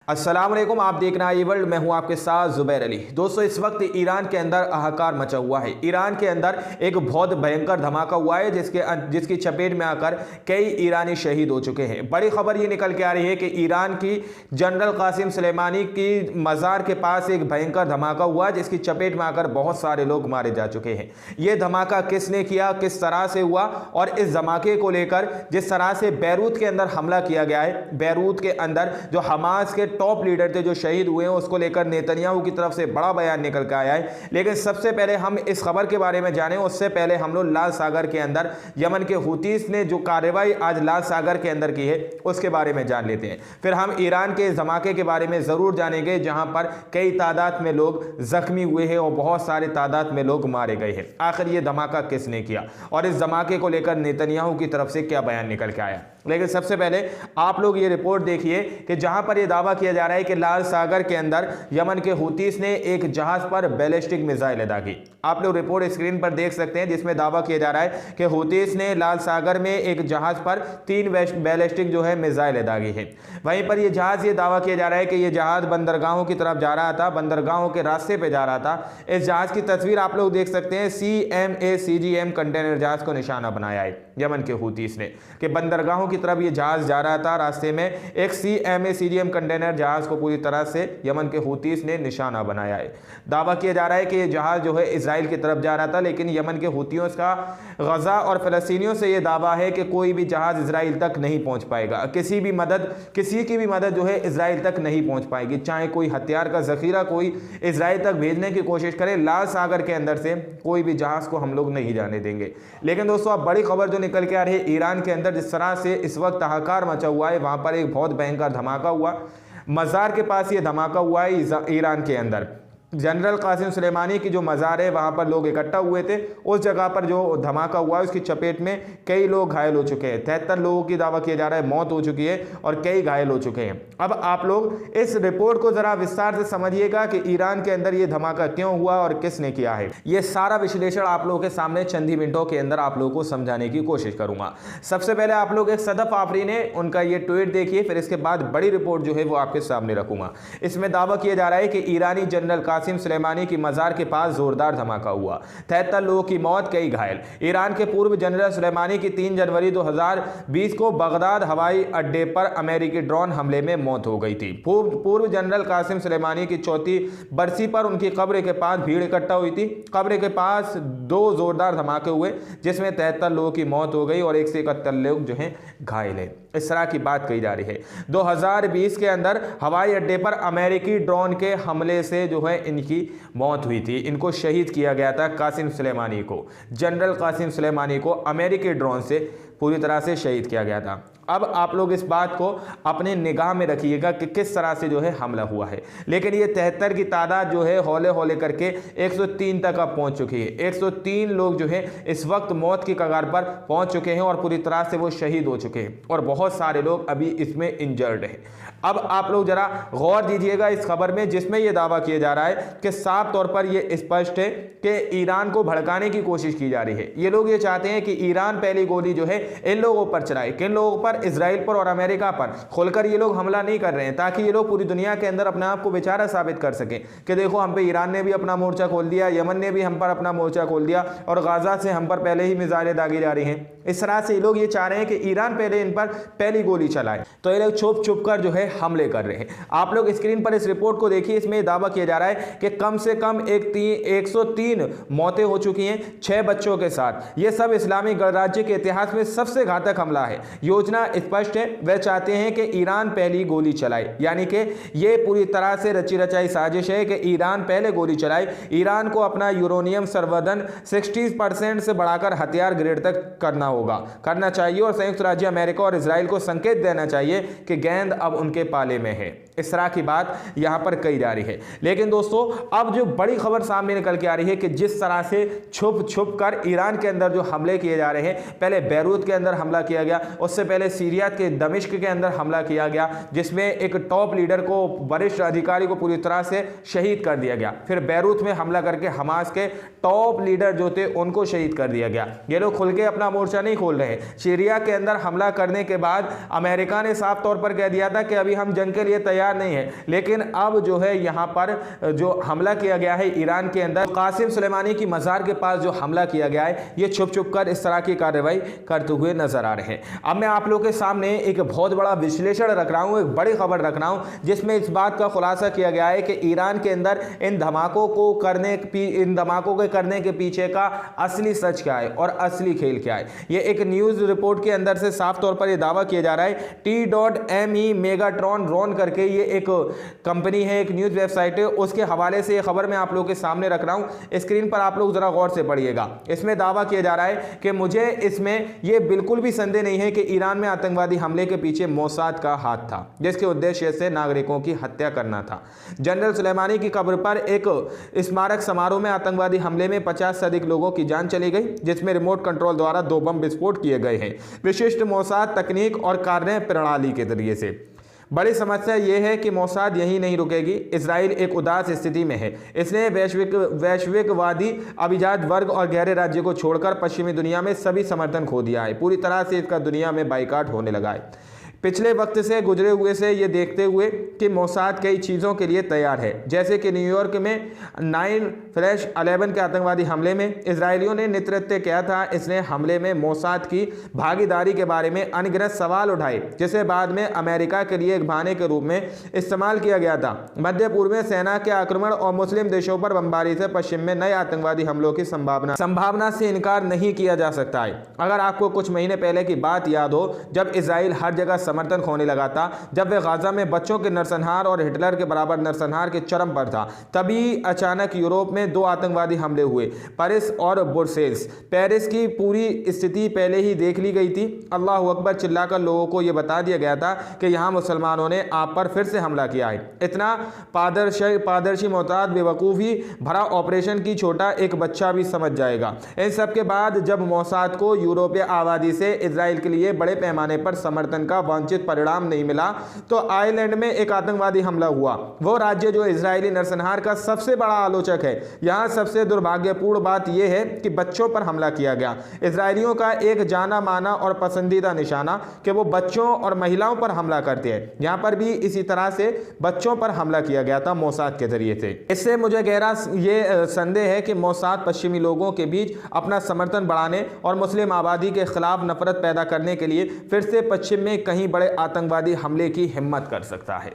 अस्सलाम वालेकुम, आप देख रहे हैं ये वर्ल्ड। मैं हूं आपके साथ जुबैर अली। दोस्तों, इस वक्त ईरान के अंदर हाहाकार मचा हुआ है। ईरान के अंदर एक बहुत भयंकर धमाका हुआ है जिसकी चपेट में आकर कई ईरानी शहीद हो चुके हैं। बड़ी खबर ये निकल के आ रही है कि ईरान की जनरल कासिम सुलेमानी की मज़ार के पास एक भयंकर धमाका हुआ जिसकी चपेट में आकर बहुत सारे लोग मारे जा चुके हैं। ये धमाका किसने किया, किस तरह से हुआ, और इस धमाके को लेकर जिस तरह से बैरूत के अंदर हमला किया गया है, बैरूत के अंदर जो हमास के टॉप लीडर थे जो शहीद हुए हैं, उसको लेकर नेतन्याहू की तरफ से बड़ा बयान निकल के आया है। लेकिन सबसे पहले हम इस खबर के बारे में जानें, उससे पहले हम लोग लाल सागर के अंदर यमन के हुतीस ने जो कार्रवाई आज लाल सागर के अंदर की है उसके बारे में जान लेते हैं। फिर हम ईरान के इस धमाके के बारे में जरूर जानेंगे जहां पर कई तादाद में लोग जख्मी हुए हैं और बहुत सारे तादाद में लोग मारे गए हैं। आखिर ये धमाका किसने किया और इस धमाके को लेकर नेतन्याहू की तरफ से क्या बयान निकल के आया। लेकिन सबसे पहले आप लोग ये रिपोर्ट देखिए कि जहां पर यह दावा किया जा रहा है कि लाल सागर के अंदर यमन के हुतीस ने एक जहाज पर बैलिस्टिक मिसाइल अदा की। आप लोग रिपोर्ट स्क्रीन पर देख सकते हैं जिसमें दावा किया जा रहा है कि हुतीस ने लाल सागर में एक जहाज पर 3 बैलिस्टिक जो है मिसाइल अदा की है। वहीं पर यह जहाज ये दावा किया जा रहा है कि यह जहाज बंदरगाहों की तरफ जा रहा था, बंदरगाहों के रास्ते पे जा रहा था। इस जहाज की तस्वीर आप लोग देख सकते हैं। CMA कंटेनर जहाज को निशाना बनाया है यमन के हुतीस ने कि बंदरगाहों की तरफ ये जहाज जा रहा था। रास्ते में एक CMA कंटेनर जहाज को पूरी तरह से यमन के हुतीस ने निशाना बनाया है। दावा किया जा रहा है कि ये जहाज जो है इजराइल की तरफ जा रहा था, लेकिन यमन के हुतियों का गजा और फलस्तीनियों से यह दावा है कि कोई भी जहाज इजराइल तक नहीं पहुंच पाएगा। किसी की भी मदद जो है इजराइल तक नहीं पहुंच पाएगी। चाहे कोई हथियार का जखीरा कोई इजराइल तक भेजने की कोशिश करे, लाल सागर के अंदर से कोई भी जहाज को हम लोग नहीं जाने देंगे। लेकिन दोस्तों, अब बड़ी खबर जो निकल के आ रही है, ईरान के अंदर जिस तरह से इस वक्त हाहाकार मचा हुआ है, वहां पर एक बहुत भयंकर धमाका हुआ। मज़ार के पास ये धमाका हुआ है ईरान के अंदर। जनरल कासिम सुलेमानी की जो मज़ार है वहाँ पर लोग इकट्ठा हुए थे। उस जगह पर जो धमाका हुआ है उसकी चपेट में कई लोग घायल हो चुके हैं। 73 लोगों की दावा किया जा रहा है मौत हो चुकी है और कई घायल हो चुके हैं। अब आप लोग इस रिपोर्ट को ज़रा विस्तार से समझिएगा कि ईरान के अंदर ये धमाका क्यों हुआ और किसने किया है। ये सारा विश्लेषण आप लोगों के सामने चंद ही मिनटों के अंदर आप लोगों को समझाने की कोशिश करूँगा। सबसे पहले आप लोग एक सदफ आफरीन है उनका ये ट्वीट देखिए, फिर इसके बाद बड़ी रिपोर्ट जो है वो आपके सामने रखूँगा। इसमें दावा किया जा रहा है कि ईरानी जनरल कासिम सुलेमानी की मज़ार के पास जोरदार धमाका हुआ, 73 लोगों की मौत, कई घायल। ईरान के पूर्व जनरल सुलेमानी की 3 जनवरी 2020 को बगदाद हवाई अड्डे पर अमेरिकी ड्रोन हमले में मौत हो गई थी। पूर्व जनरल कासिम सुलेमानी की 4वीं बरसी पर उनकी कब्र के पास भीड़ इकट्ठा हुई थी। कब्र के पास 2 जोरदार धमाके हुए जिसमें 73 लोगों की मौत हो गई और 171 लोग जो हैं घायल हैं। इस तरह की बात कही जा रही है। 2020 के अंदर हवाई अड्डे पर अमेरिकी ड्रोन के हमले से जो है इनकी मौत हुई थी। इनको शहीद किया गया था। कासिम सुलेमानी को, जनरल कासिम सुलेमानी को अमेरिकी ड्रोन से पूरी तरह से शहीद किया गया था। अब आप लोग इस बात को अपने निगाह में रखिएगा कि किस तरह से जो है हमला हुआ है। लेकिन ये 73 की तादाद जो है हौले हौले करके 103 तक अब पहुंच चुकी है। 103 लोग जो है इस वक्त मौत की कगार पर पहुंच चुके हैं और पूरी तरह से वो शहीद हो चुके हैं और बहुत सारे लोग अभी इसमें इंजर्ड हैं। अब आप लोग जरा गौर दीजिएगा इस खबर में जिसमें यह दावा किया जा रहा है कि साफ तौर पर यह स्पष्ट है कि ईरान को भड़काने की कोशिश की जा रही है। ये लोग ये चाहते हैं कि ईरान पहली गोली जो है इन लोगों पर चलाए। किन लोगों पर? इजराइल पर और अमेरिका पर। खुलकर ये लोग हमला नहीं कर रहे हैं ताकि ये लोग पूरी दुनिया के अंदर अपने आप को बेचारा साबित कर सकें कि देखो हम पे ईरान ने भी अपना मोर्चा खोल दिया, यमन ने भी हम पर अपना मोर्चा खोल दिया और गाजा से हम पर पहले ही मिसाइलें दागी जा रही हैं। इस तरह से ये लोग ये चाह रहे हैं कि ईरान पहले इन पर पहली गोली चलाए, तो ये लोग छुप छुप कर जो है हमले कर रहे हैं। आप लोग स्क्रीन पर इस रिपोर्ट को देखिए। इसमें दावा किया जा रहा है कि कम से कम 103 मौतें हो चुकी हैं 6 बच्चों के साथ। ये सब इस्लामी गणराज्य के इतिहास में सबसे घातक हमला है। योजना स्पष्ट है, वह चाहते हैं कि ईरान पहली गोली चलाए, यानी कि ये पूरी तरह से रची रचाई साजिश है कि ईरान पहले गोली चलाए। ईरान को अपना यूरेनियम संवर्धन 60% से बढ़ाकर हथियार ग्रेड तक करना चाहिए और संयुक्त राज्य अमेरिका और इजराइल को संकेत देना चाहिए कि गेंद अब उनके पाले में है। इस तरह की बात यहां पर कही जा रही है। लेकिन दोस्तों, अब जो बड़ी खबर सामने निकल के आ रही है कि जिस तरह से छुप छुप कर ईरान के अंदर जो हमले किए जा रहे हैं, पहले बैरूत के अंदर हमला किया गया, उससे पहले सीरिया के दमिश्क के अंदर हमला किया गया जिसमें एक टॉप लीडर को, वरिष्ठ अधिकारी को पूरी तरह से शहीद कर दिया गया। फिर बैरूत में हमला करके हमास के टॉप लीडर जो थे उनको शहीद कर दिया गया। ये लोग खुल के अपना मोर्चा नहीं खोल रहे। सीरिया के अंदर हमला करने के बाद अमेरिका ने साफ तौर पर कह दिया था कि अभी हम जंग के लिए तैयार नहीं है, लेकिन अब जो है यहां पर जो हमला किया गया है ईरान के अंदर, कासिम सुलेमानी की मजार के पास जो हमला किया गया है, ये छुप छुप कर इस तरह की कार्रवाई करते हुए नजर आ रहे हैं। अब मैं आप लोगों के सामने एक बहुत बड़ा विश्लेषण रख रहा हूं, एक बड़ी खबर रख रहा हूं जिसमें इस बात का खुलासा किया गया है कि ईरान के अंदर इन धमाकों के करने के पीछे का असली सच क्या है और असली खेल क्या है। ये एक न्यूज रिपोर्ट के अंदर से साफ तौर पर यह दावा किया जा रहा है। T.me मेगाट्रॉन रॉन करके ये एक कंपनी है, एक न्यूज वेबसाइट है, उसके हवाले से ये खबर मैं आप लोगों के सामने रख रहा हूं। स्क्रीन पर आप लोग जरा गौर से पढ़िएगा। इसमें दावा किया जा रहा है कि मुझे इसमें यह बिल्कुल भी संदेह नहीं है कि ईरान में आतंकवादी हमले के पीछे मोसाद का हाथ था, जिसके उद्देश्य से नागरिकों की हत्या करना था। जनरल सुलेमानी की कब्र पर एक स्मारक समारोह में आतंकवादी हमले में 50 से अधिक लोगों की जान चली गई, जिसमें रिमोट कंट्रोल द्वारा 2 बम विस्फोट किए गए हैं, विशिष्ट मोसाद तकनीक और कार्य प्रणाली के जरिए से। बड़ी समस्या यह है कि मोसाद यही नहीं रुकेगी। इजराइल एक उदास स्थिति में है। इसने वैश्विकवादी अभिजात वर्ग और गहरे राज्य को छोड़कर पश्चिमी दुनिया में सभी समर्थन खो दिया है। पूरी तरह से इसका दुनिया में बाइकाट होने लगा है। पिछले वक्त से गुजरे हुए से ये देखते हुए कि मोसाद कई चीज़ों के लिए तैयार है, जैसे कि न्यूयॉर्क में 9/11 के आतंकवादी हमले में इजरायलियों ने नेतृत्व किया था। इसने हमले में मोसाद की भागीदारी के बारे में अनगिनत सवाल उठाए, जिसे बाद में अमेरिका के लिए एक बहाने के रूप में इस्तेमाल किया गया था। मध्य पूर्व में सेना के आक्रमण और मुस्लिम देशों पर बमबारी से पश्चिम में नए आतंकवादी हमलों की संभावना से इनकार नहीं किया जा सकता है। अगर आपको कुछ महीने पहले की बात याद हो, जब इजराइल हर जगह समर्थन खोने लगा था, जब वे गाजा में बच्चों के नरसंहार और हिटलर के बराबर नरसंहार के चरम पर था, तभी अचानक यूरोप में 2 आतंकवादी हमले हुए, पेरिस और ब्रुसेल्स। पेरिस की पूरी स्थिति पहले ही देख ली गई थी। अल्लाह अकबर चिल्लाकर लोगों को यह बता दिया गया था कि यहां मुसलमानों ने आप पर फिर से हमला किया है। इतना पारदर्शी मोहताज बेवकूफ़ी भरा ऑपरेशन की छोटा एक बच्चा भी समझ जाएगा। इन सब के बाद जब मोसाद को यूरोपीय आबादी से इजराइल के लिए बड़े पैमाने पर समर्थन का वांछित परिणाम नहीं मिला, तो आयरलैंड में एक आतंकवादी हमला हुआ। वो राज्य जो इजरायली नरसंहार का सबसे बड़ा आलोचक है। यहां सबसे दुर्भाग्यपूर्ण बात यह है कि बच्चों पर हमला किया गया। इजरायलियों का एक जाना माना और पसंदीदा निशाना कि वो बच्चों और महिलाओं पर हमला करते हैं। यहां पर भी इसी तरह से बच्चों पर हमला किया गया था मोसाद के जरिए से। इससे मुझे गहरा ये संदेह है कि मोसाद पश्चिमी लोगों के बीच अपना समर्थन बढ़ाने और मुस्लिम आबादी के खिलाफ नफरत पैदा करने के लिए फिर से पश्चिम में कहीं बड़े आतंकवादी हमले की हिम्मत कर सकता है।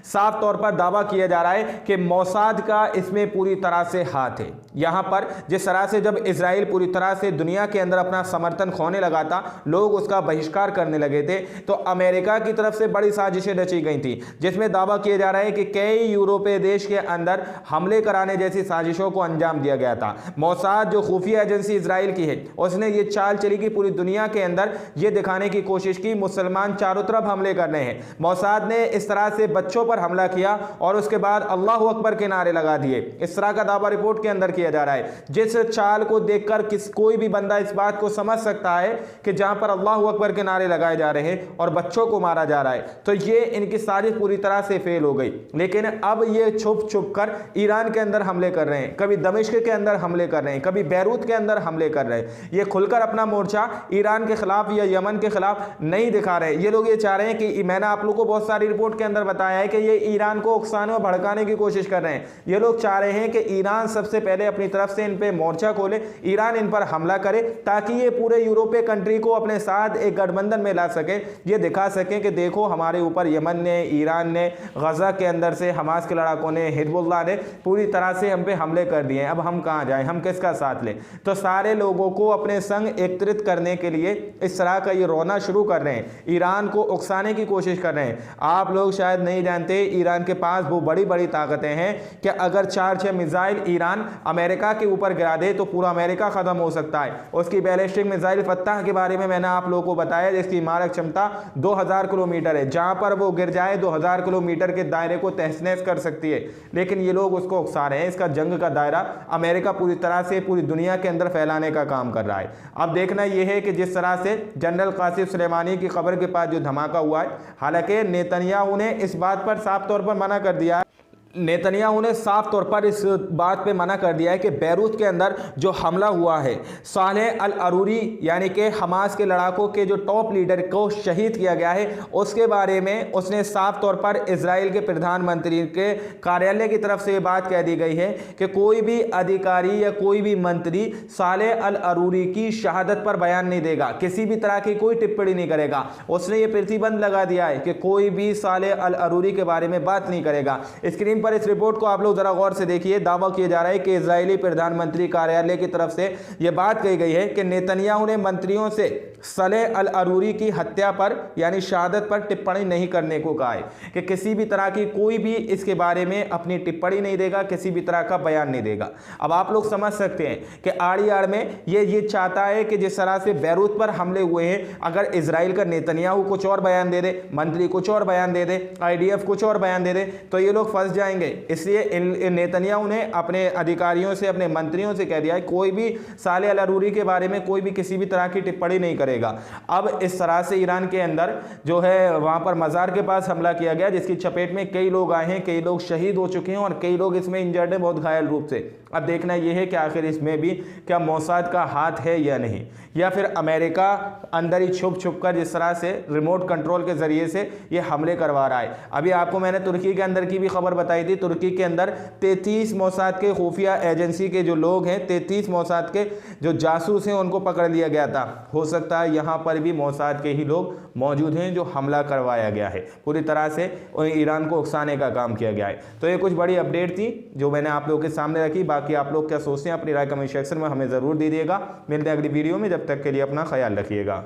साफ तौर पर दावा किया जा रहा है कि मोसाद का इसमें पूरी तरह से हाथ है। यहां पर जिस तरह से जब इजराइल पूरी तरह से दुनिया के अंदर अपना समर्थन खोने लगा था, लोग उसका बहिष्कार करने लगे थे, तो अमेरिका की तरफ से बड़ी साजिशें रची गई थी, जिसमें दावा किया जा रहा है कि कई यूरोपीय देश के अंदर हमले कराने जैसी साजिशों को अंजाम दिया गया था। मोसाद जो खुफिया एजेंसी इजराइल की है, उसने ये चाल चली कि पूरी दुनिया के अंदर ये दिखाने की कोशिश की मुसलमान चारों तरफ हमले कर रहे हैं। मोसाद ने इस तरह से बच्चों पर हमला किया और उसके बाद अल्लाह अकबर के नारे लगा दिए। इस तरह का दावा रिपोर्ट के अंदर किया जा रहा है। जिस चाल को देखकर कोई भी बंदा इस बात को समझ सकता है कि जहां पर अल्लाह अकबर के नारे लगाए जा रहे हैं और बच्चों को मारा जा रहा है, तो ये इनकी साजिश पूरी तरह से फेल हो गई। लेकिन अब ये छुप छुप कर ईरान के अंदर हमले कर रहे हैं, कभी दमिश्क के अंदर हमले कर रहे हैं, कभी बैरूत के अंदर हमले कर रहे हैं। ये खुलकर अपना मोर्चा ईरान के खिलाफ या यमन के खिलाफ नहीं दिखा रहे। ये लोग ये चाह रहे हैं कि मैंने आप लोगों को बहुत सारी रिपोर्ट के अंदर बताया है कि ये ईरान को उकसाने और भड़काने की कोशिश कर रहे हैं। ये लोग चाह रहे हैं कि ईरान सबसे पहले अपनी तरफ से इन पे मोर्चा खोले, ईरान इन पर हमला करे, ताकि ये पूरे यूरोपीय कंट्री को अपने साथ एक गठबंधन में ला सके, ये दिखा सके कि देखो हमारे ऊपर यमन ने, ईरान ने, गजा के अंदर से हमास के लड़ाकों ने, हिजबुल्लाह ने पूरी तरह से हम पे हमले कर दिए हैं। अब हम कहाँ जाएं, हम किसका साथ लें? तो सारे लोगों को अपने संग एकत्रित करने के लिए इस तरह का ये रोना शुरू कर रहे हैं, ईरान को उकसाने की कोशिश कर रहे हैं। आप लोग शायद नहीं जाने जानते हैं ईरान के पास वो बड़ी बड़ी ताकतें हैं कि अगर 4-6 मिसाइल ईरान अमेरिका के ऊपर गिरा दे तो पूरा अमेरिका खत्म हो सकता है। उसकी बैलिस्टिक मिसाइल फत्ताह के बारे में मैंने आप लोगों को बताया, जिसकी मारक क्षमता 2000 किलोमीटर है, जहां पर वो गिर जाए 2000 किलोमीटर के दायरे को तहस नहस कर सकती है। लेकिन ये लोग उसको उकसा रहे हैं। इसका जंग का दायरा अमेरिका पूरी तरह से पूरी दुनिया के अंदर फैलाने का काम कर रहा है। अब देखना यह है कि जिस तरह से जनरल कासिम सुलेमानी की खबर के पास जो धमाका हुआ है, हालांकि नेतन्याहू ने इस बात पर साफ तौर पर मना कर दिया है। नेतन्याहू ने साफ तौर पर इस बात पे मना कर दिया है कि बैरूत के अंदर जो हमला हुआ है, सालेह अल अरूरी यानी कि हमास के लड़ाकों के जो टॉप लीडर को शहीद किया गया है, उसके बारे में उसने साफ तौर पर इजराइल के प्रधानमंत्री के कार्यालय की तरफ से ये बात कह दी गई है कि कोई भी अधिकारी या कोई भी मंत्री सालेह अल अरूरी की शहादत पर बयान नहीं देगा, किसी भी तरह की कोई टिप्पणी नहीं करेगा। उसने ये प्रतिबंध लगा दिया है कि कोई भी सालेह अल अरूरी के बारे में बात नहीं करेगा। स्क्रीन पर इस रिपोर्ट को आप लोग जरा गौर से देखिए। दावा किया जा रहा है कि इजरायली प्रधानमंत्री कार्यालय की तरफ से यह बात कही गई है कि नेतन्याहू ने मंत्रियों से सालेह अल अरूरी की हत्या पर यानी शहादत पर टिप्पणी नहीं करने को कहा है, कि किसी भी तरह की कोई भी इसके बारे में अपनी टिप्पणी नहीं देगा, किसी भी तरह का बयान नहीं देगा। अब आप लोग समझ सकते हैं कि आड़ी आड़ में ये चाहता है कि जिस तरह से बैरूत पर हमले हुए हैं, अगर इजराइल का नेतन्याहू कुछ और बयान दे दे, मंत्री कुछ और बयान दे दे, IDF कुछ और बयान दे दे, तो ये लोग फंस जाएंगे। इसलिए नेतन्याहू ने अपने अधिकारियों से, अपने मंत्रियों से कह दिया है कोई भी सालेह अल अरूरी के बारे में कोई भी किसी भी तरह की टिप्पणी नहीं करेगा। अब इस तरह से ईरान के अंदर जो है वहां पर मज़ार के पास हमला किया गया, जिसकी चपेट में कई लोग आए हैं, कई लोग शहीद हो चुके हैं और कई लोग इसमें इंजर्ड हैं बहुत घायल रूप से। अब देखना यह है कि आखिर इसमें भी क्या मोसाद का हाथ है या नहीं, या फिर अमेरिका अंदर ही छुप छुप कर जिस तरह से रिमोट कंट्रोल के जरिए से ये हमले करवा रहा है। अभी आपको मैंने तुर्की के अंदर की भी खबर बताई थी। तुर्की के अंदर 33 मोसाद के खुफिया एजेंसी के जो लोग हैं, 33 मोसाद के जो जासूस हैं, उनको पकड़ लिया गया था। हो सकता है यहाँ पर भी मोसाद के ही लोग मौजूद हैं जो हमला करवाया गया है, पूरी तरह से ईरान को उकसाने का काम किया गया है। तो ये कुछ बड़ी अपडेट थी जो मैंने आप लोगों के सामने रखी। बाकी आप लोग क्या सोचते हैं अपनी राय कमेंट सेक्शन में हमें ज़रूर दीजिएगा। मिलते हैं अगली वीडियो में, जब तक के लिए अपना ख्याल रखिएगा।